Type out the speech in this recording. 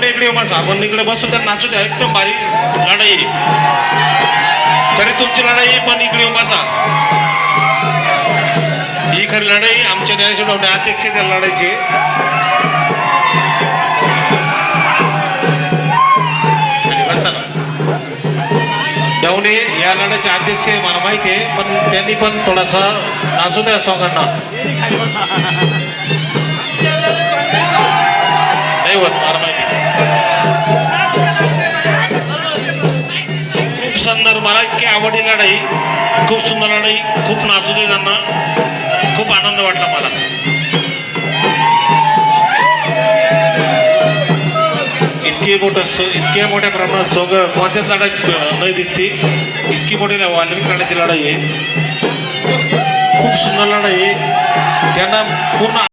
मेवणे इकडे बसा, आपण इकडे बसू त्या नाचू द्या. एकदम भारी लढाई आहे. तरी तुमची लढाई पण इकडे बसा. ही खरी लढाई आमच्या ज्ञानेश्वर डवणे अध्यक्ष त्या लढाईची. बसा ना. डवणे या लढाईचे अध्यक्ष मला माहिती आहे, पण त्यांनी पण थोडासा नाचू द्या सोंगांना. नाही होत मला माहिती. खूप सुंदर, मला इतकी आवडली लढाई, खूप सुंदर लढाई, खूप नाचू दे त्यांना. खूप आनंद वाटला मला. इतक्या मोठ्या प्रमाणात सोंग कोणत्याच लढाईत नाही दिसती. इतकी मोठी वाल्मिक लढाईची लढाई आहे. खूप सुंदर लढाई आहे. त्यांना पूर्ण